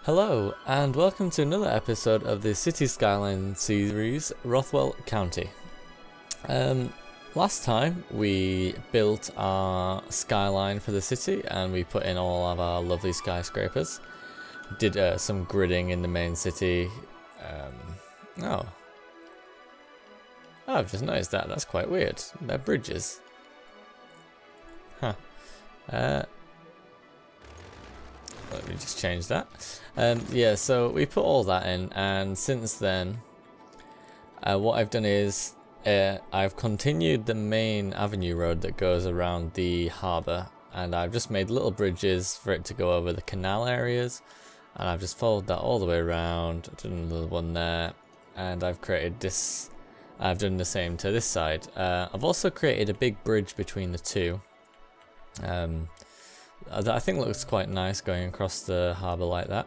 Hello, and welcome to another episode of the City Skylines series, Rothwell County. Last time we built our skyline for the city and we put in all of our lovely skyscrapers. Did some gridding in the main city. I've just noticed that. That's quite weird. They're bridges. Huh. Let me just change that. Yeah, so we put all that in, and since then, what I've done is I've continued the main avenue road that goes around the harbour, and I've just made little bridges for it to go over the canal areas, and I've just followed that all the way around. I've done another one there, and I've created this. I've done the same to this side. I've also created a big bridge between the two. That I think looks quite nice going across the harbour like that.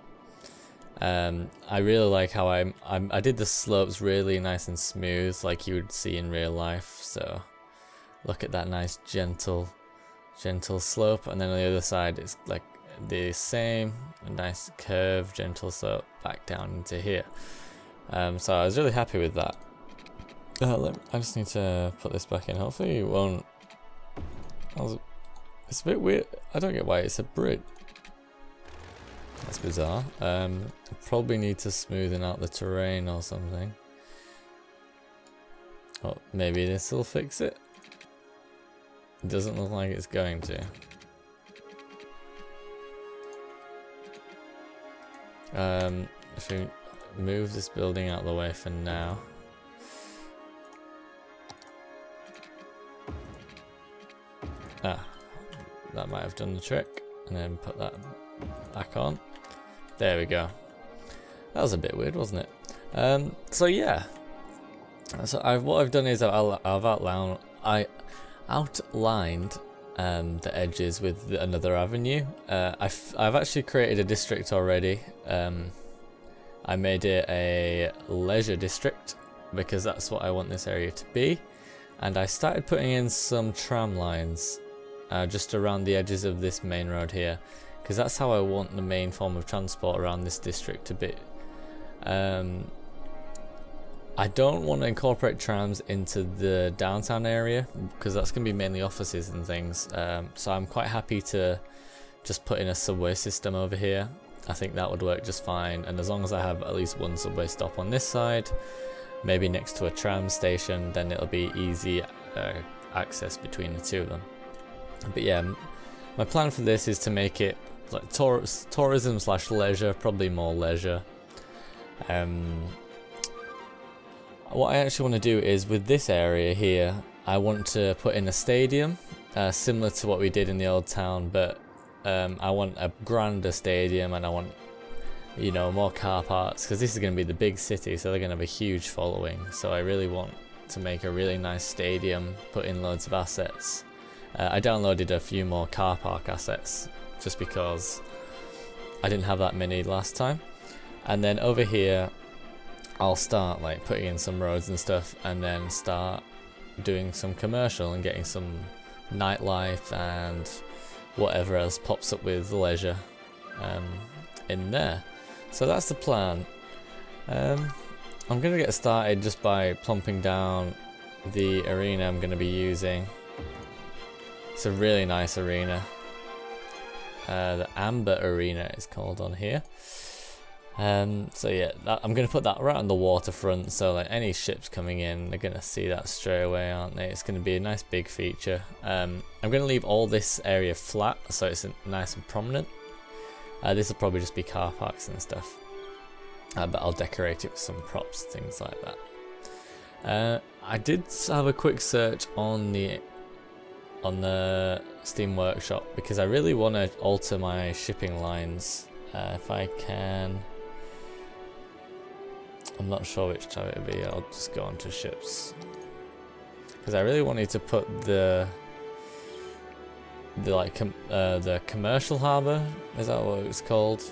I really like how I did the slopes really nice and smooth, like you would see in real life. So look at that nice gentle slope, and then on the other side it's like the same, a nice curve, gentle slope back down into here. So I was really happy with that. I just need to put this back in. Hopefully it won't. It's a bit weird. I don't get why it's a bridge. That's bizarre. Probably need to smoothen out the terrain or something. Oh, maybe this will fix it. It doesn't look like it's going to. If we move this building out of the way for now. That might have done the trick, and then put that back on. There we go. That was a bit weird, wasn't it? So yeah. So what I've done is I've outlined the edges with another avenue. I've actually created a district already. I made it a leisure district because that's what I want this area to be, and I started putting in some tram lines. Just around the edges of this main road here, because that's how I want the main form of transport around this district to be. I don't want to incorporate trams into the downtown area because that's going to be mainly offices and things, so I'm quite happy to just put in a subway system over here. I think that would work just fine, and as long as I have at least one subway stop on this side, maybe next to a tram station, then it'll be easy access between the two of them. But yeah, my plan for this is to make it like tourism / leisure, probably more leisure. What I actually want to do is with this area here, I want to put in a stadium, similar to what we did in the old town, but I want a grander stadium, and I want, you know, more car parks, because this is going to be the big city, so they're going to have a huge following. So I really want to make a really nice stadium, put in loads of assets. I downloaded a few more car park assets just because I didn't have that many last time. And then over here I'll start like putting in some roads and stuff, and then start doing some commercial and getting some nightlife and whatever else pops up with leisure in there. So that's the plan. I'm gonna get started just by plumping down the arena I'm gonna be using. It's a really nice arena. The Amber Arena is called on here. So yeah, I'm going to put that right on the waterfront, so like any ships coming in, they're going to see that straight away, aren't they? It's going to be a nice big feature. I'm going to leave all this area flat, so it's nice and prominent. This will probably just be car parks and stuff. But I'll decorate it with some props, things like that. I did have a quick search on the Steam Workshop because I really want to alter my shipping lines. If I can, I'm not sure which type it would be. I'll just go on to ships because I really wanted to put the commercial harbour. Is that what it's called?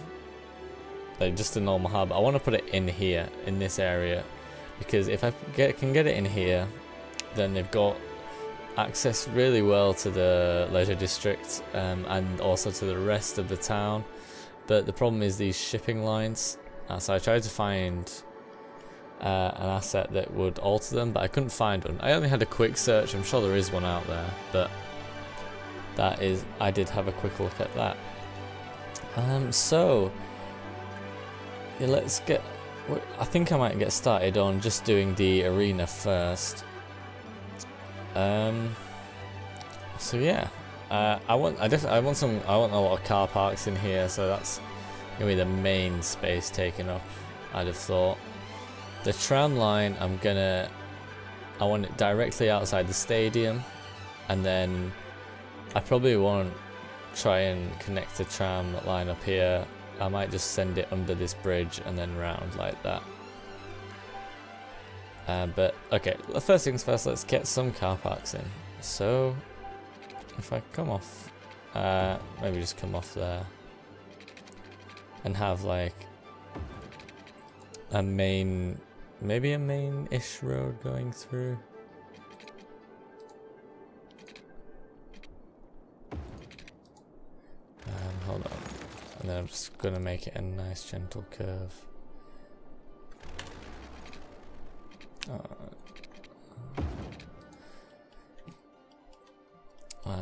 Like just a normal harbour. I want to put it in here, in this area, because if I can get it in here, then they've got access really well to the leisure district and also to the rest of the town. but the problem is these shipping lines. So I tried to find an asset that would alter them, but I couldn't find one. I only had a quick search. I'm sure there is one out there, but I did have a quick look at that. So yeah, let's get. I think I might get started on just doing the arena first. So yeah, I want a lot of car parks in here, so that's gonna be the main space taken up, I'd have thought. The tram line, I want it directly outside the stadium, and then I probably won't try and connect the tram line up here. I might just send it under this bridge and then round like that. But okay, the first things first, let's get some car parks in. So if I come off, maybe just come off there and have like a maybe a main-ish road going through. Hold on, and then I'm just gonna make it a nice gentle curve.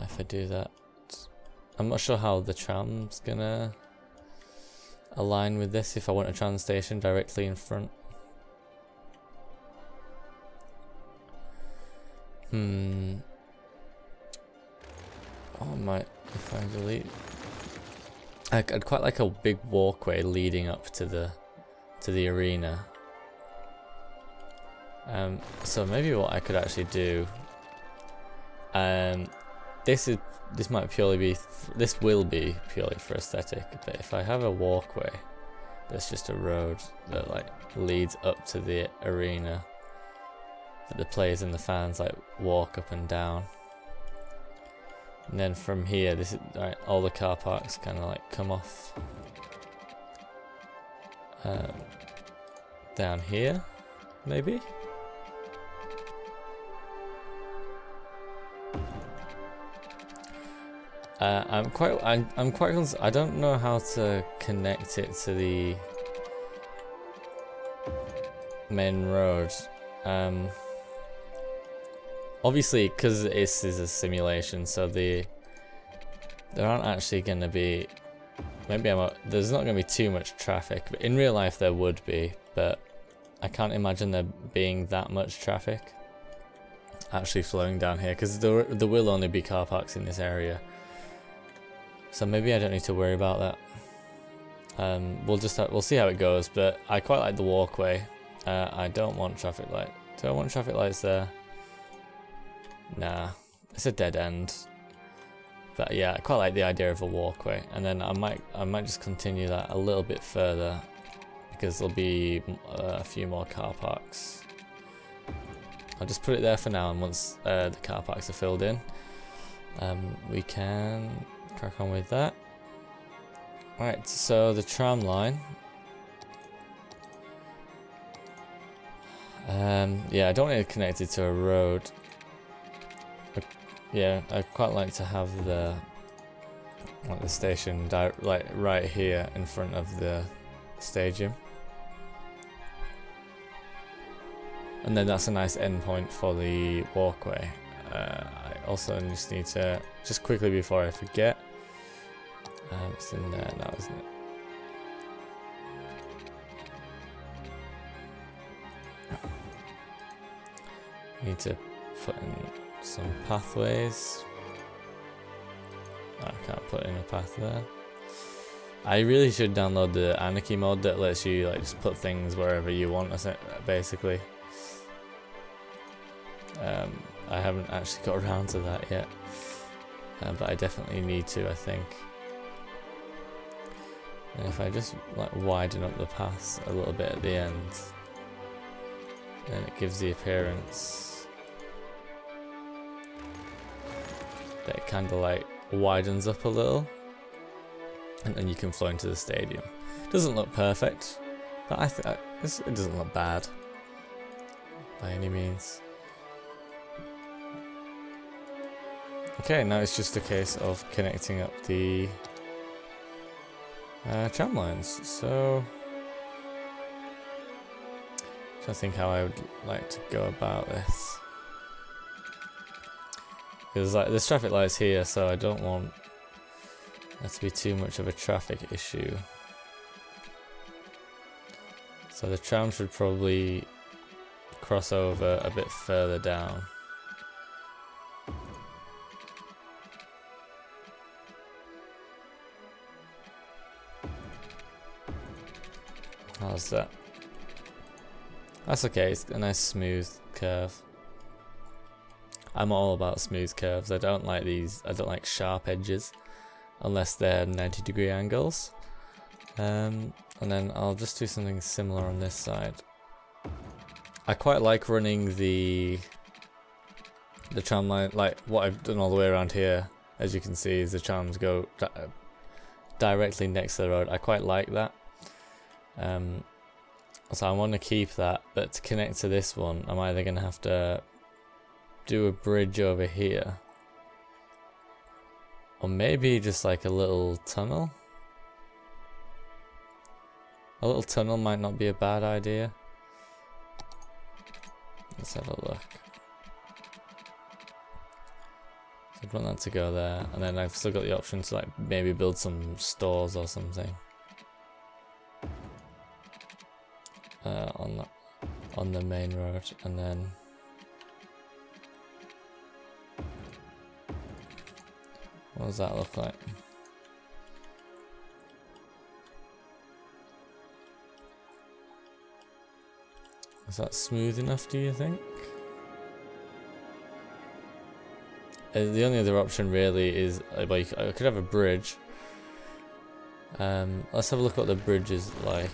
If I do that, I'm not sure how the tram's gonna align with this if I want a tram station directly in front. Oh my, if I delete, I'd quite like a big walkway leading up to the arena. So maybe what I could actually do, this might purely be, this will be purely for aesthetic, but if I have a walkway that's just a road that like leads up to the arena, that the players and the fans like walk up and down, and then from here, this is right, all the car parks kind of like come off down here, maybe. I'm quite I don't know how to connect it to the main road. Obviously, because this is a simulation, so there aren't actually going to be. Maybe there's not going to be too much traffic, but in real life there would be. But I can't imagine there being that much traffic actually flowing down here, because there will only be car parks in this area. So maybe I don't need to worry about that. We'll see how it goes. But I quite like the walkway. I don't want traffic light. Do I want traffic lights there? Nah, it's a dead end. But yeah, I quite like the idea of a walkway, and then I might just continue that a little bit further, because there'll be a few more car parks. I'll just put it there for now, and once the car parks are filled in, we can crack on with that. Right, so the tram line. Yeah, I don't want it connected to a road. Yeah, I'd quite like to have the station like right here in front of the stadium, and then that's a nice endpoint for the walkway. I also just need to, just quickly before I forget, it's in there now, isn't it? Need to put in some pathways. I can't put in a path there. I really should download the Anarchy mod that lets you like just put things wherever you want, basically. I haven't actually got around to that yet, but I definitely need to, I think. And if I just like widen up the paths a little bit at the end, then it gives the appearance that it kind of like widens up a little, and then you can flow into the stadium. Doesn't look perfect, but I think it doesn't look bad by any means. Okay, now it's just a case of connecting up the Tram lines. So, I think how I would like to go about this. Because like there's traffic lights here, so I don't want that to be too much of a traffic issue. So the tram should probably cross over a bit further down. How's that? That's okay, it's a nice smooth curve. I'm all about smooth curves. I don't like these, I don't like sharp edges unless they're 90-degree angles. And then I'll just do something similar on this side. I quite like running the tram line, like what I've done all the way around here, as you can see, is the trams go directly next to the road. I quite like that. So I want to keep that, but to connect to this one, I'm either going to have to do a bridge over here, or maybe just like a little tunnel. A little tunnel might not be a bad idea. Let's have a look. So I'd want that to go there, and then I've still got the option to like maybe build some stores or something on the main road, and then what does that look like? Is that smooth enough, do you think? The only other option really is, well, I could have a bridge. Let's have a look at what the bridge is like.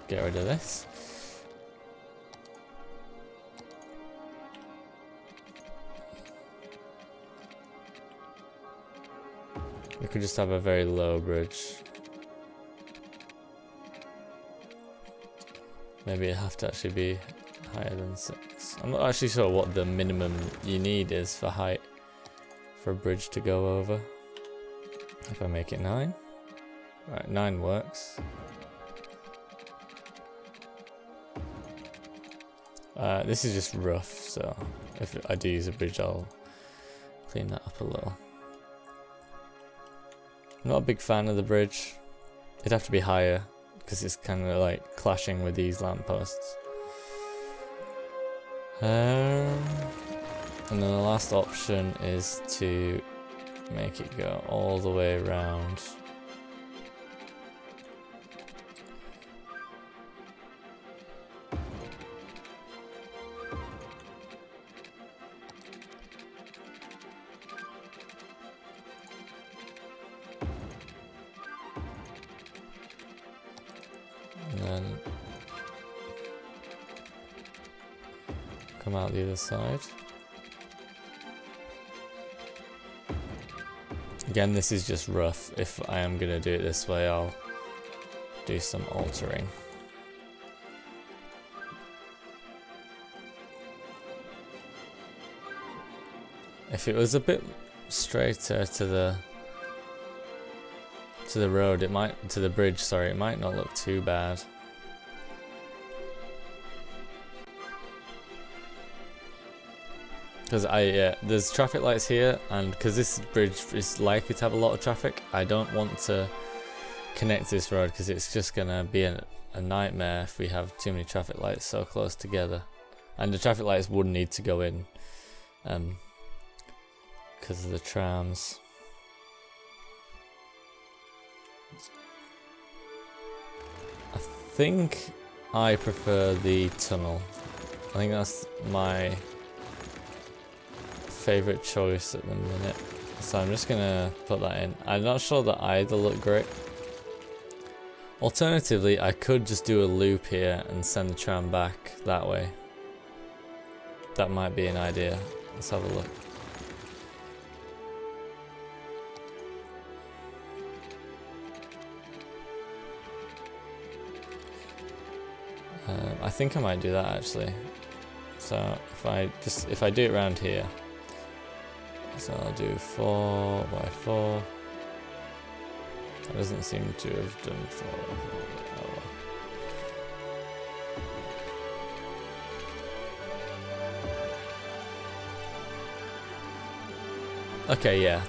Get rid of this. We could just have a very low bridge. Maybe it'd have to actually be higher than 6. I'm not actually sure what the minimum you need is for height for a bridge to go over. If I make it 9. Right, 9 works. This is just rough, so if I do use a bridge, I'll clean that up a little. I'm not a big fan of the bridge. It'd have to be higher because it's kind of like clashing with these lampposts. And then the last option is to make it go all the way around. And then come out the other side. Again, this is just rough. If I am going to do it this way, I'll do some altering. If it was a bit straighter to the road, it might, to the bridge, sorry, it might not look too bad. Because there's traffic lights here, and because this bridge is likely to have a lot of traffic, I don't want to connect this road because it's just gonna be a nightmare if we have too many traffic lights so close together. And the traffic lights would need to go in because of the trams. I think I prefer the tunnel. I think that's my favorite choice at the minute, so I'm just gonna put that in. I'm not sure that either look great. Alternatively, I could just do a loop here and send the tram back that way. That might be an idea. Let's have a look. I think I might do that actually. So if I do it around here, So I'll do 4 by 4. That doesn't seem to have done 4. Oh, well. Okay, yeah.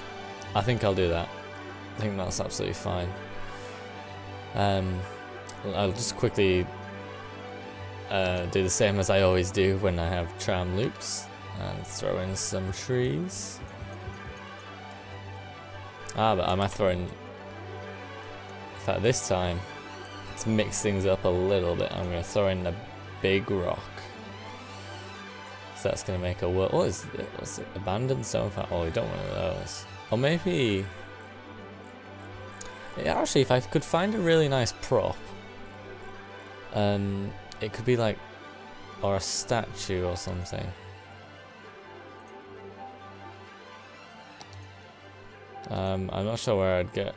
I think I'll do that. I think that's absolutely fine. I'll just quickly do the same as I always do when I have tram loops and throw in some trees. But I might throw in... In fact, this time, to mix things up a little bit, I'm going to throw in a big rock. So that's going to make a world. What is it? What's it? Abandoned stone fountain? Oh, we don't want one of those. Or maybe... Yeah, actually, if I could find a really nice prop, it could be like, or a statue or something. I'm not sure where I'd get.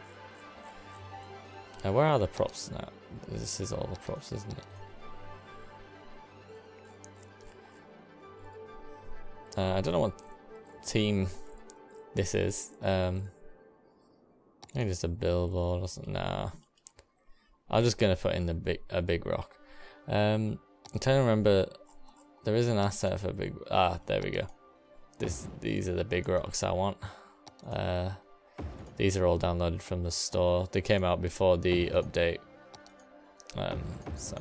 Where are the props now? This is all the props, isn't it? I don't know what team this is. Maybe just a billboard or something. Nah. I'm just gonna put in a big rock. I'm trying to remember. There is an asset for big. There we go. These are the big rocks I want. These are all downloaded from the store. They came out before the update. So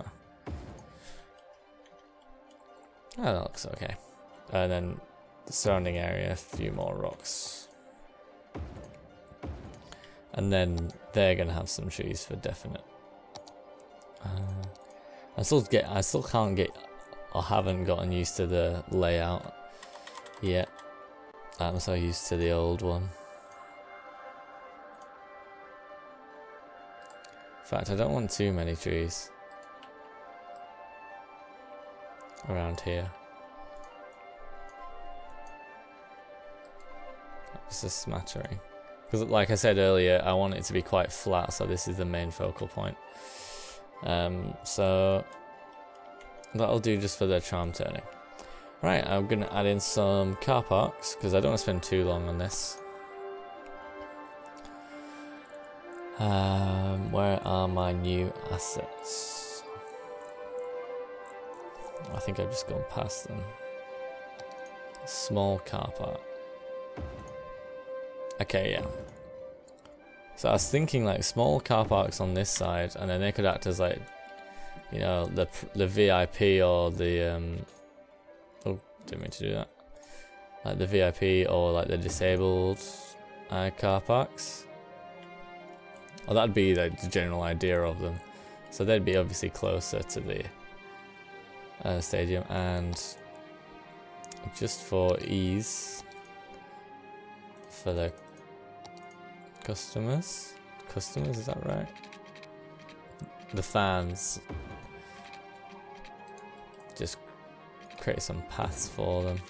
that looks okay. And then the surrounding area, a few more rocks. And then they're gonna have some trees for definite. I still can't get, or haven't gotten used to the layout yet. I'm so used to the old one. In fact, I don't want too many trees around here. Just a smattering. Because like I said earlier, I want it to be quite flat, so this is the main focal point. So that'll do just for the tram turning. Right, I'm going to add in some car parks, because I don't want to spend too long on this. Where are my new assets? I think I've just gone past them. Small car park. Okay, yeah. So I was thinking like small car parks on this side, and then they could act as like, you know, the VIP or the oh, didn't mean to do that. Like the VIP or like the disabled car parks. Well, that'd be like the general idea of them. So they'd be obviously closer to the stadium, and just for ease for the customers, is that right? The fans, just create some paths for them.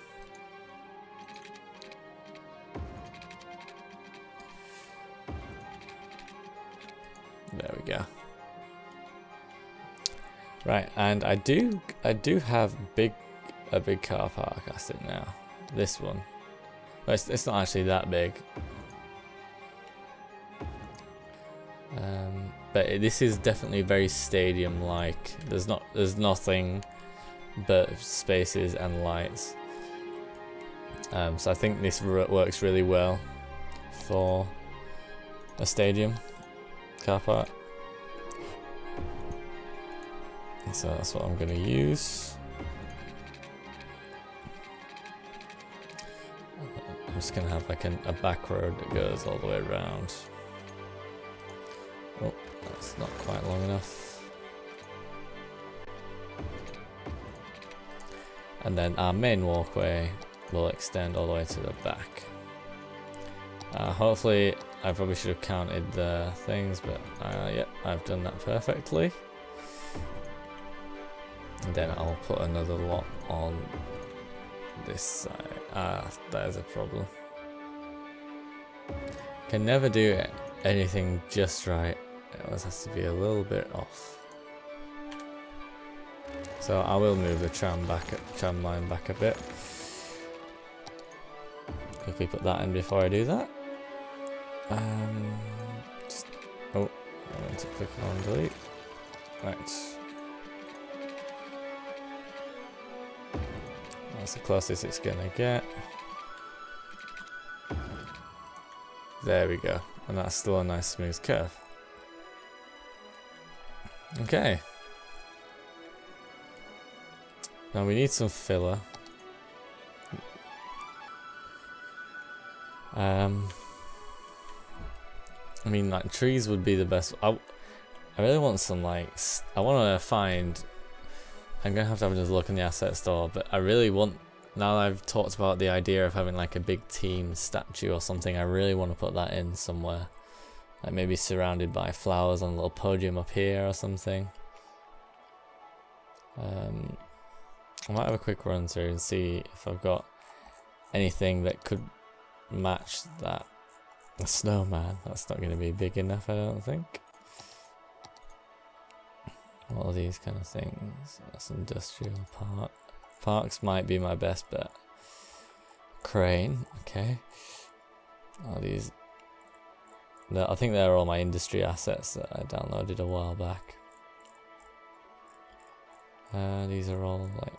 There we go. Right, and I do have a big car park asset now. This one. Well, it's not actually that big. But this is definitely very stadium-like. There's nothing but spaces and lights. So I think this works really well for a stadium car park. So that's what I'm going to use. I'm just going to have like a back road that goes all the way around. Oh, that's not quite long enough. And then our main walkway will extend all the way to the back. Hopefully, I probably should have counted the things, but yeah, I've done that perfectly. And then I'll put another lot on this side. That is a problem. Can never do anything just right. It always has to be a little bit off. So I will move the tram line back a bit, quickly put that in before I do that. Oh, I went to click on delete. Right. That's the closest it's gonna get. There we go. And that's still a nice smooth curve. Okay. Now we need some filler. I mean, like, trees would be the best. I really want some, like, I want to find, I'm going to have another look in the asset store, but I really want, now that I've talked about the idea of having like a big team statue or something, I really want to put that in somewhere. Like maybe surrounded by flowers on a little podium up here or something. I might have a quick run through and see if I've got anything that could match that. A snowman, that's not going to be big enough, I don't think. What are these kind of things? That's industrial park. Parks might be my best bet. Crane, okay. Are these? I think they're all my industry assets that I downloaded a while back. These are all like.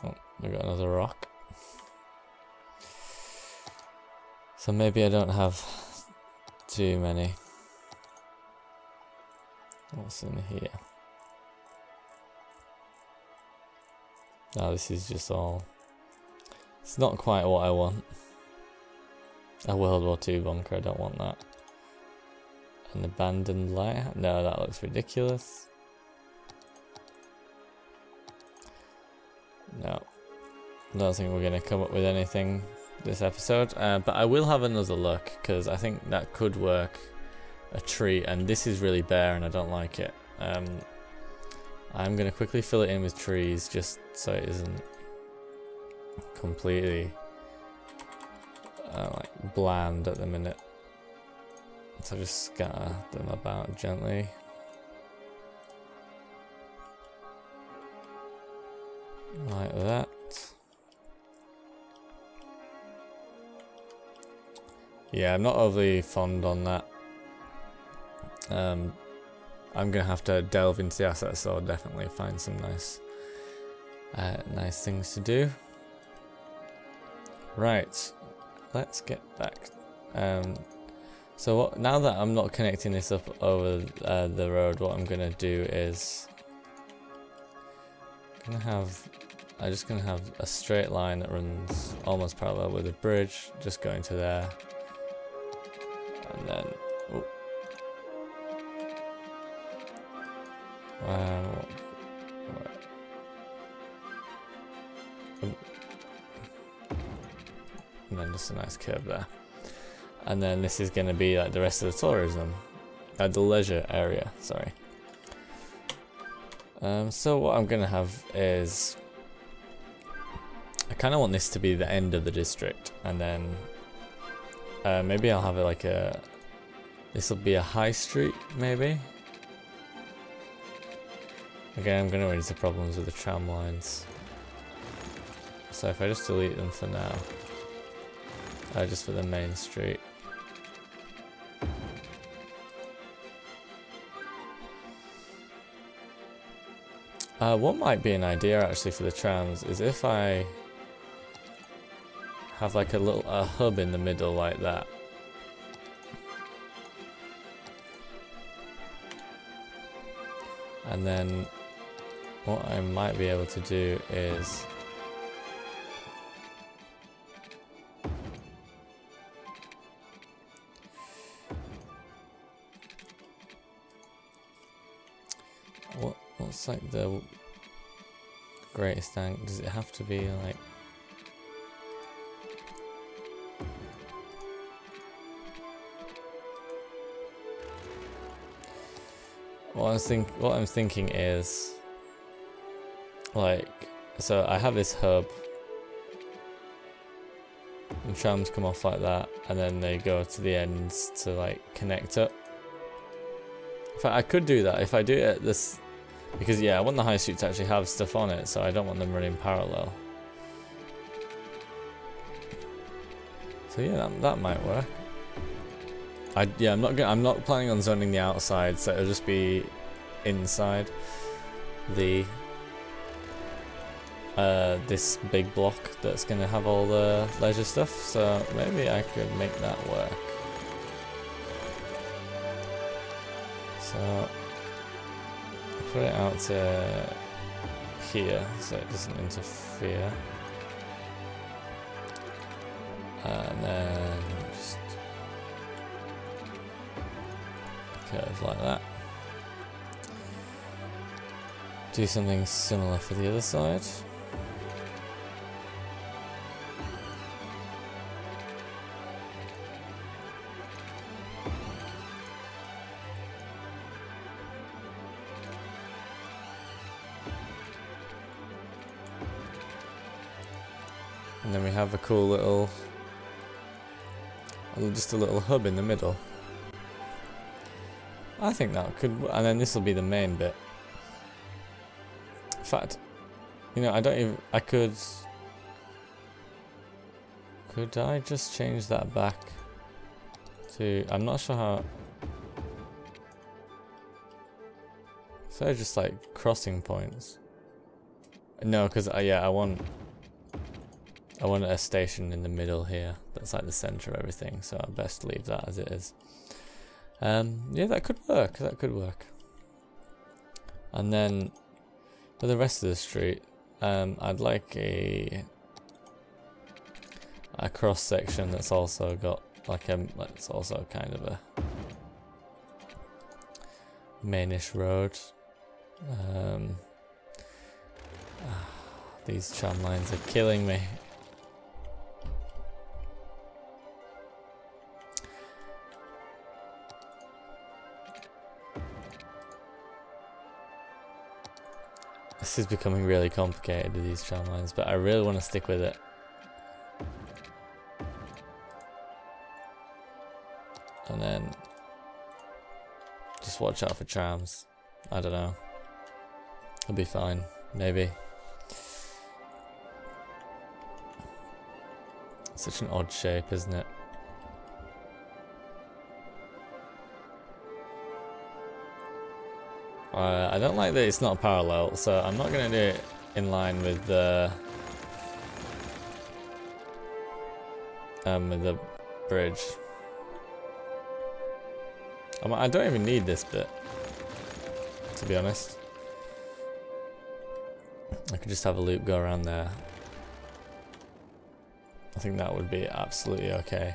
Oh, we got another rock. So maybe I don't have too many. What's in here? No, this is just all. It's not quite what I want. A World War II bunker, I don't want that. An abandoned lighthouse? No, that looks ridiculous. No. I don't think we're going to come up with anything this episode. But I will have another look, because I think that could work. A tree, and this is really bare and I don't like it. I'm going to quickly fill it in with trees just so it isn't completely like bland at the minute. So just scatter them about gently. Like that. Yeah, I'm not overly fond on that. I'm gonna have to delve into the assets, so I'll definitely find some nice things to do. Right, let's get back. So now that I'm not connecting this up over the road, what I'm gonna do is I'm just gonna have a straight line that runs almost parallel with the bridge, just going to there, and then. Oh. And then just a nice curve there, and then this is going to be like the rest of the tourism, the leisure area. Sorry. So what I'm going to have is, I kind of want this to be the end of the district, and then maybe I'll have it like this will be a high street maybe. Again, I'm going to run into problems with the tram lines. So if I just delete them for now, just for the main street. What might be an idea actually for the trams is if I have like a hub in the middle like that. And then what I might be able to do is what's like the greatest angle? Does it have to be like what I'm thinking is like, so I have this hub and trams come off like that, and then they go to the ends to like connect up. In fact, I could do that if I do it at this, because yeah, I want the high street to actually have stuff on it, so I don't want them running parallel. So yeah, that might work. I'm not planning on zoning the outside, so it'll just be inside the this big block that's gonna have all the leisure stuff. So maybe I could make that work. So put it out to here so it doesn't interfere, and then just curve like that. Do something similar for the other side. And then we have a cool little, just a little hub in the middle. I think that could, and then this will be the main bit. In fact, you know, I don't even, could I just change that back to, I'm not sure how, so just like crossing points. No, because yeah, I want a station in the middle here. That's like the center of everything, so I best leave that as it is. Yeah, that could work. That could work. And then for the rest of the street, I'd like a cross section that's also got like that's also kind of a mainish road. These tram lines are killing me. This is becoming really complicated with these tram lines, but I really want to stick with it. And then just watch out for trams. I don't know. It'll be fine, maybe. Such an odd shape, isn't it? I don't like that it's not parallel, so I'm not going to do it in line with the bridge. I don't even need this bit, to be honest. I could just have a loop go around there. I think that would be absolutely okay.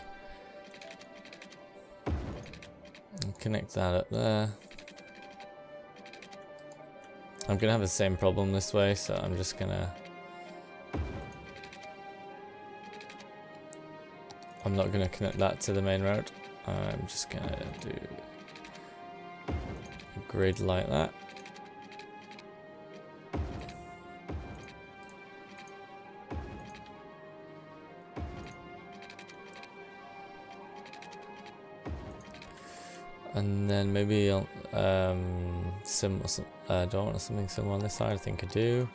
And connect that up there. I'm gonna have the same problem this way, so I'm just gonna... I'm not gonna connect that to the main road. I'm just gonna do a grid like that. And then maybe I'll, do I want something similar on this side? I think I do.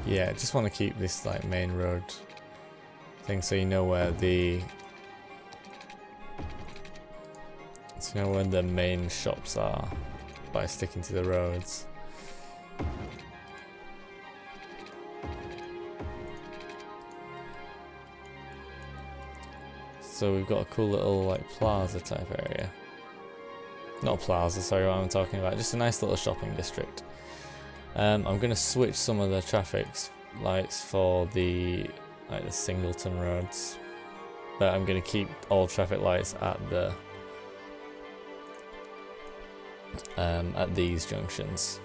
Yeah, I just want to keep this like main road thing, so you know where the main shops are by sticking to the roads. So we've got a cool little like plaza type area. Not a plaza, sorry, what I'm talking about. Just a nice little shopping district. I'm going to switch some of the traffic lights for the singleton roads, but I'm going to keep all traffic lights at the at these junctions.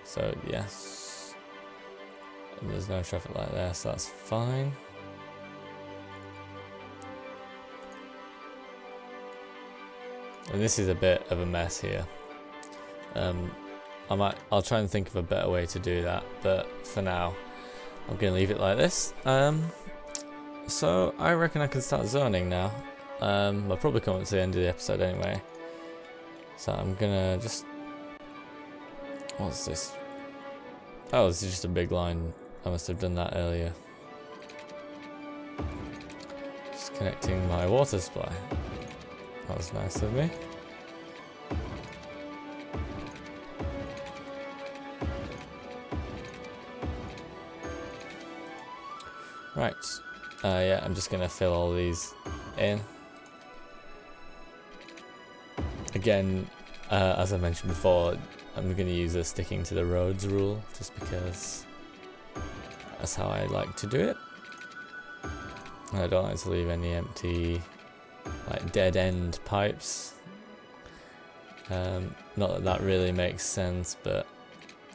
So yes, there's no traffic light there, so that's fine. And this is a bit of a mess here. I'll try and think of a better way to do that, but for now, I'm gonna leave it like this. So I reckon I can start zoning now. I'll probably come up to the end of the episode anyway. So I'm gonna just What's this? Oh, this is just a big line. I must have done that earlier. Just connecting my water supply. That was nice of me. Right. Yeah, I'm just gonna fill all these in. Again, as I mentioned before, I'm going to use a sticking to the roads rule, just because that's how I like to do it. I don't like to leave any empty, like, dead end pipes. Not that that really makes sense, but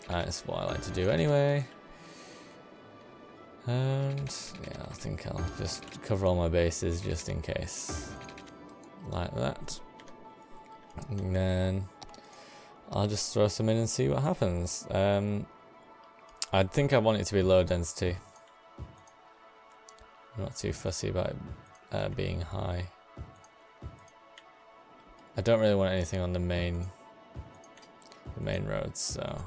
that's what I like to do anyway. And yeah, I think I'll just cover all my bases just in case, like that. And then I'll just throw some in and see what happens. I think I want it to be low density. I'm not too fussy about it being high. I don't really want anything on the main roads, so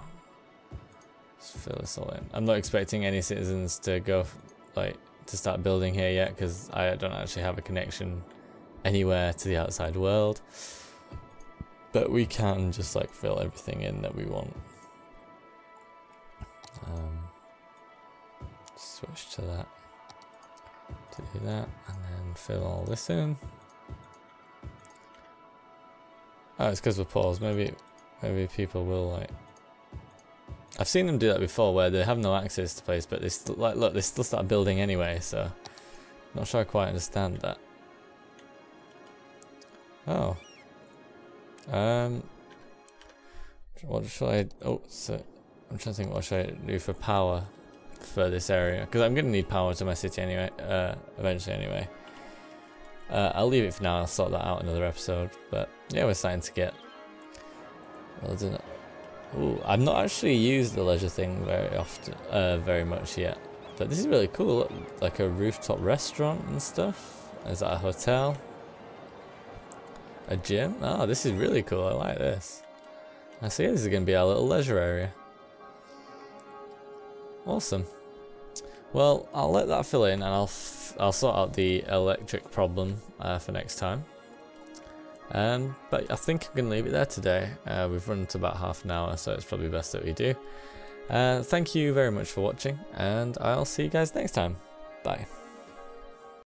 just fill this all in. I'm not expecting any citizens to go to start building here yet, because I don't actually have a connection anywhere to the outside world. But we can just like fill everything in that we want. Switch to that to do that, and then fill all this in. Oh, it's because we're paused. Maybe people will like. I've seen them do that before, where they have no access to place, but they still look. They still start building anyway. So, not sure I quite understand that. Oh. What should I? Oh, so I'm trying to think. What should I do for power for this area? Because I'm gonna need power to my city anyway. Eventually, anyway. I'll leave it for now. I'll sort that out in another episode. But yeah, we're starting to get. Well done. Ooh, I've not actually used the leisure thing very often, very much yet. But this is really cool. Look, like a rooftop restaurant and stuff. Is that a hotel? A gym? Oh, this is really cool. I like this. I see this is going to be our little leisure area. Awesome. Well, I'll let that fill in, and I'll sort out the electric problem for next time. But I think I'm going to leave it there today. We've run to about half an hour, so it's probably best that we do. Thank you very much for watching, and I'll see you guys next time. Bye.